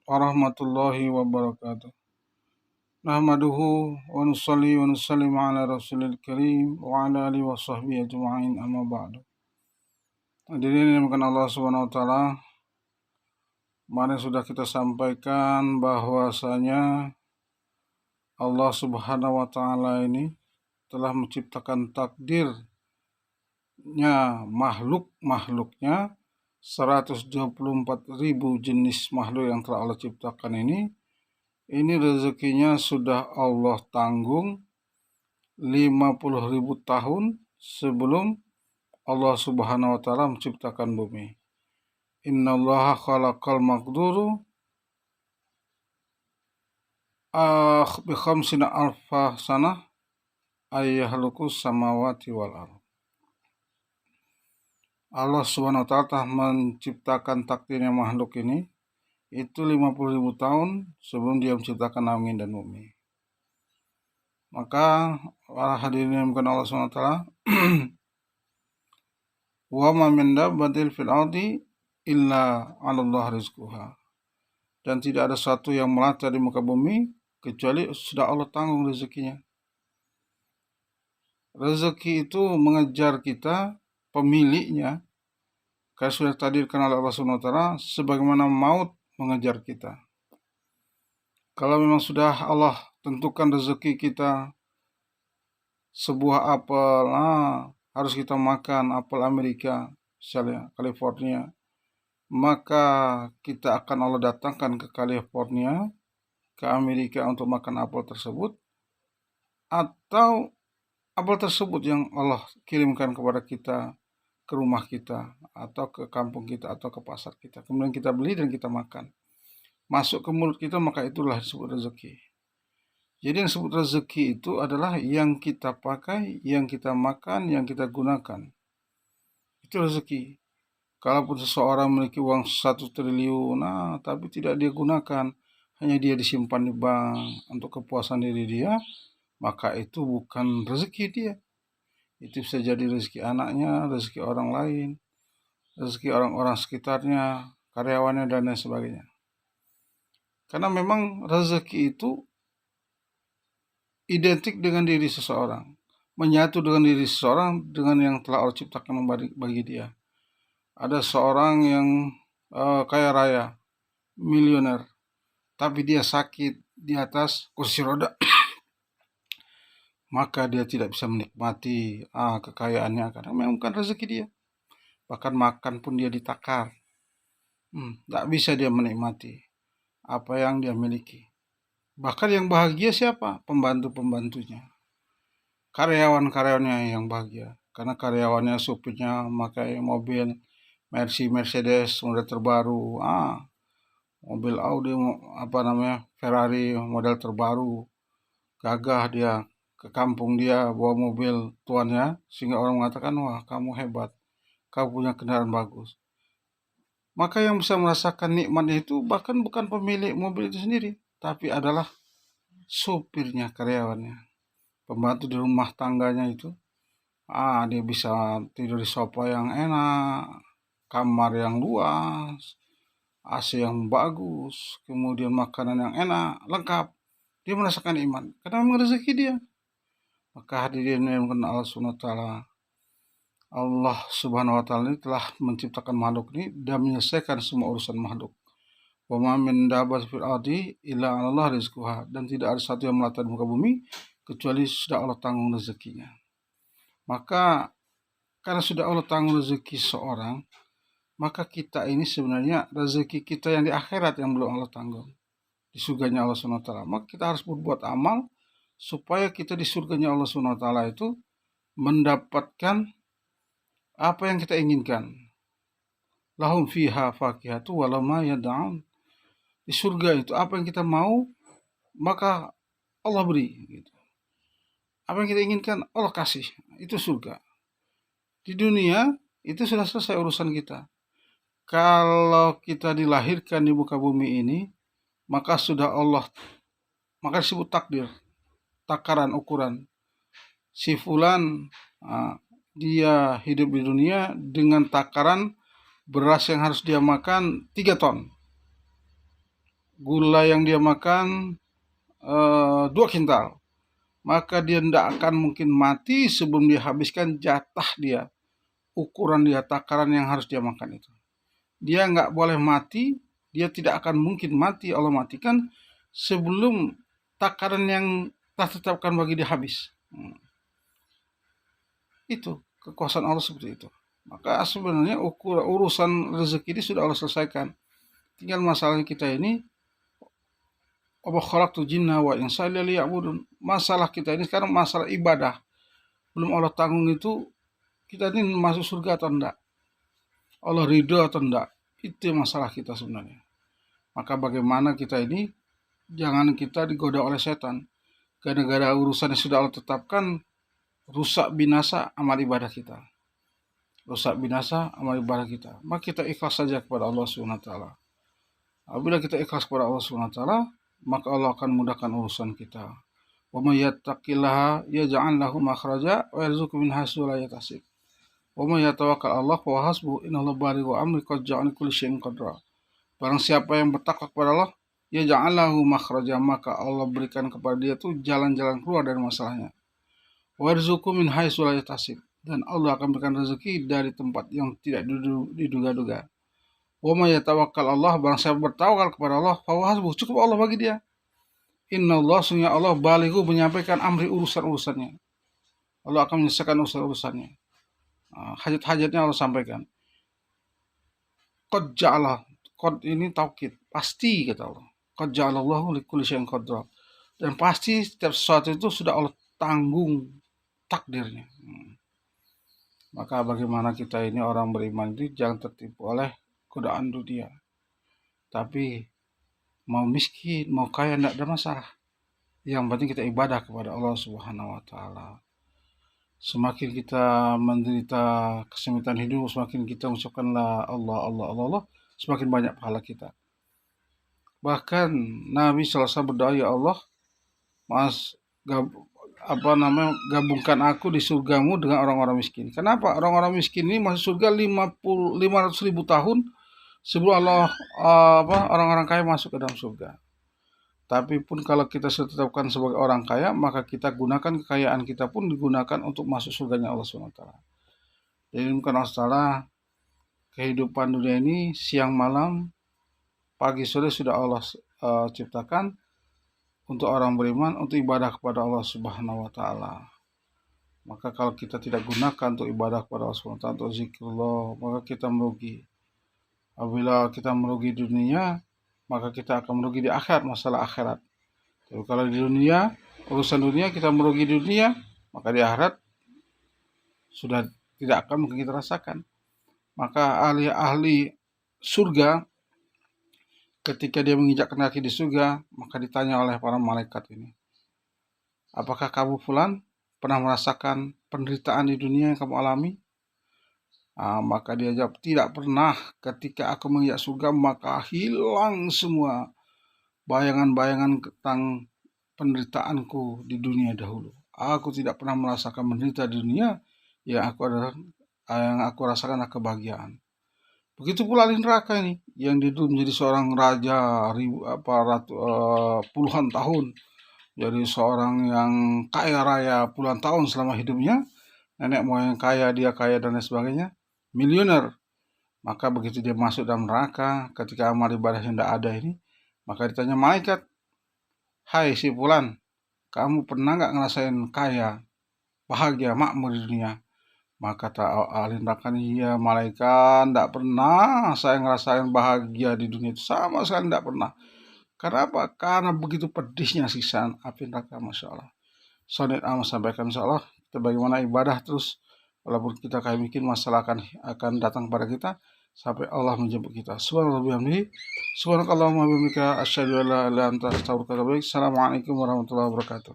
warahmatullahi wabarakatuh. Nahmaduhu wa nusalli wa nusallim ala rasulil karim wa ala alihi wa sahbihi ajma'in amma ba'du. Hadirin yang dimuliakan Allah Subhanahu wa taala, kemarin sudah kita sampaikan bahwasanya Allah Subhanahu wa taala ini telah menciptakan takdirnya makhluknya 124.000 jenis makhluk yang telah Allah ciptakan ini rezekinya sudah Allah tanggung 50.000 tahun sebelum Allah Subhanahu wa taala menciptakan bumi. Innallaha khalaqal maqduru bi khamsina alfa sanah ayyahlukus samawati wal ardh. Allah Subhanahu wa taala telah menciptakan takdirnya makhluk ini itu 50.000 tahun sebelum dia menciptakan langit dan bumi. Maka para hadirin yang dimuliakan Allah Subhanahu wa taala, wa ma min dabbatin fil ardi illa 'ala Allah rizquha. Dan tidak ada satu yang melata di muka bumi kecuali sudah Allah tanggung rezekinya. Rezeki itu mengejar kita, pemiliknya, karena sudah takdirkan oleh Allah Subhanahu wa taala sebagaimana maut mengejar kita. Kalau memang sudah Allah tentukan rezeki kita sebuah apel, harus kita makan apel Amerika, misalnya California, maka kita akan Allah datangkan ke California, ke Amerika untuk makan apel tersebut, atau apel tersebut yang Allah kirimkan kepada kita, ke rumah kita, atau ke kampung kita, atau ke pasar kita. Kemudian kita beli dan kita makan. Masuk ke mulut kita, maka itulah disebut rezeki. Jadi yang disebut rezeki itu adalah yang kita pakai, yang kita makan, yang kita gunakan. Itu rezeki. Kalaupun seseorang memiliki uang 1 triliun, tapi tidak dia gunakan, hanya dia disimpan di bank untuk kepuasan diri dia, maka itu bukan rezeki dia. Itu bisa jadi rezeki anaknya, rezeki orang lain, rezeki orang-orang sekitarnya, karyawannya, dan lain sebagainya. Karena memang rezeki itu identik dengan diri seseorang, menyatu dengan diri seseorang dengan yang telah Allah ciptakan bagi dia. Ada seorang yang kaya raya, miliuner, tapi dia sakit di atas kursi roda, maka dia tidak bisa menikmati kekayaannya karena memang bukan rezeki dia. Bahkan makan pun dia ditakar, tidak bisa dia menikmati apa yang dia miliki. Bahkan yang bahagia siapa? Pembantu-pembantunya, karyawan-karyawannya yang bahagia, karena karyawannya, supirnya memakai mobil Mercedes model terbaru, mobil Audi, Ferrari model terbaru, gagah dia ke kampung dia bawa mobil tuannya, sehingga orang mengatakan, wah kamu hebat, kamu punya kendaraan bagus. Maka yang bisa merasakan nikmatnya itu bahkan bukan pemilik mobil itu sendiri, tapi adalah supirnya, karyawannya, pembantu di rumah tangganya itu. Dia bisa tidur di sofa yang enak, kamar yang luas, AC yang bagus, kemudian makanan yang enak, lengkap. Dia merasakan iman, karena memang rezeki dia. Maka hadirin yang mengenal Allah Subhanahu wa taala, Allah Subhanahu wa taala ini telah menciptakan makhluk ini dan menyelesaikan semua urusan makhluk. Wa ma min dabbatin fil ardi illa 'ala Allah rizquha. Dan tidak ada satu yang melata di muka bumi kecuali sudah Allah tanggung rezekinya. Maka karena sudah Allah tanggung rezeki seorang, maka kita ini sebenarnya rezeki kita yang di akhirat yang belum Allah tanggung, di surganya Allah Subhanahu wa taala. Maka kita harus berbuat amal supaya kita di surganya Allah Subhanahu wa taala itu mendapatkan apa yang kita inginkan. Lahum fiha fakihatu wa ma yad'un. Di surga itu apa yang kita mau maka Allah beri gitu. Apa yang kita inginkan Allah kasih. Itu surga. Di dunia itu sudah selesai urusan kita. Kalau kita dilahirkan di muka bumi ini, maka sudah Allah, maka disebut takdir, takaran, ukuran. Si fulan dia hidup di dunia dengan takaran beras yang harus dia makan 3 ton. gula yang dia makan 2 kintal, maka dia tidak akan mungkin mati sebelum dia habiskan jatah dia, ukuran dia, takaran yang harus dia makan itu. Dia nggak boleh mati, dia tidak akan mungkin mati, Allah matikan sebelum takaran yang telah tetapkan bagi dia habis. Itu kekuasaan Allah seperti itu. Maka sebenarnya urusan rezeki ini sudah Allah selesaikan. Tinggal masalahnya kita ini, wa khalaqtul jinna wal insa liya'budun. Masalah kita ini sekarang masalah ibadah. Belum Allah tanggung itu kita ini masuk surga atau enggak. Allah ridho atau enggak. Itu masalah kita sebenarnya. Maka bagaimana kita ini jangan kita digoda oleh setan. Gara-gara urusan yang sudah Allah tetapkan, rusak binasa amal ibadah kita. Rusak binasa amal ibadah kita. Maka kita ikhlas saja kepada Allah SWT. Apabila kita ikhlas kepada Allah SWT, maka Allah akan mudahkan urusan kita. Wa may yattaqillaha yaj'al lahu makhraja wa yarzuqhu min haitsu la yahtasib. Wa may yatawakkal 'ala Allah fa huwa hasbuh. Innallaha balighu amri qad ja'ala kulli syai'in qadra. Barang siapa yang bertakwa kepada Allah, yaj'al lahu makhraja, maka Allah berikan kepada dia tuh jalan-jalan keluar dari masalahnya. Wa yarzuqhu min haitsu la yahtasib. Dan Allah akan berikan rezeki dari tempat yang tidak diduga-duga. Wa may yatawakkal Allah, barang siapa bertawakal kepada Allah, fa huwa hasbuh, cukup Allah bagi dia. Innallah, sungguh Allah balighu, menyampaikan amri, urusan-urusannya. Allah akan menyelesaikan urusan-urusannya. Hajat-hajatnya Allah sampaikan. Qad ja'ala, qad ini taukid, pasti kata Allah. Qad ja'alallahu likulli syai'in qadra. Dan pasti setiap sesuatu itu sudah Allah tanggung takdirnya. Maka bagaimana kita ini orang beriman itu jangan tertipu oleh godaan dunia. Tapi mau miskin, mau kaya, tidak ada masalah. Yang penting kita ibadah kepada Allah Subhanahu wa Ta'ala. Semakin kita menderita kesempitan hidup, semakin kita mengucapkanlah Allah, Allah, Allah, Allah, semakin banyak pahala kita. Bahkan Nabi SAW berdoa, ya Allah, gabungkan aku di surgamu dengan orang-orang miskin. Kenapa? Orang-orang miskin ini masuk surga 500.000 tahun sebelum orang-orang kaya masuk ke dalam surga. Tapi pun kalau kita sudah tetapkan sebagai orang kaya, maka kita gunakan kekayaan kita pun digunakan untuk masuk surganya Allah SWT. Jadi bukan masalah kehidupan dunia ini siang malam, pagi sore sudah Allah ciptakan untuk orang beriman, untuk ibadah kepada Allah Subhanahu wa Ta'ala. Maka kalau kita tidak gunakan untuk ibadah kepada Allah Subhanahu wa Ta'ala, untuk zikrullah, maka kita merugi. Apabila kita merugi di dunia, maka kita akan merugi di akhirat, masalah akhirat. Tapi kalau di dunia, urusan dunia, kita merugi di dunia, maka di akhirat sudah tidak akan mungkin kita rasakan. Maka ahli-ahli surga, ketika dia menginjakkan kaki di surga, maka ditanya oleh para malaikat ini, apakah kamu fulan pernah merasakan penderitaan di dunia yang kamu alami? Maka dia jawab, tidak pernah. Ketika aku menginjak surga, maka hilang semua bayangan-bayangan tentang penderitaanku di dunia dahulu. Aku tidak pernah merasakan menderita di dunia, yang aku rasakan adalah kebahagiaan. Begitu pula di neraka ini, yang dulu menjadi seorang raja puluhan tahun, jadi seorang yang kaya raya puluhan tahun selama hidupnya, nenek moyang kaya, dia kaya dan lain sebagainya, miliuner. Maka begitu dia masuk dalam neraka, ketika amal ibadah yang tidak ada ini, maka ditanya malaikat, hai si fulan, kamu pernah nggak ngerasain kaya, bahagia, makmur di dunia? Maka ahli neraka, iya malaikat, tidak pernah saya ngerasain bahagia di dunia itu, sama sekali tidak pernah. Karena apa? Karena begitu pedisnya siksaan api neraka. Masya Allah. Sonit amat sampaikan, insya Allah kita bagaimana ibadah terus, walaupun kita kayak mikir masalah akan datang pada kita, sampai Allah menjemput kita. Subhanallah bihamdihi, subhanakallahumma wa bihamdika, asyhadu an la ilaha illa anta, astaghfiruka wa atubu ilaik. Assalamualaikum warahmatullahi wabarakatuh.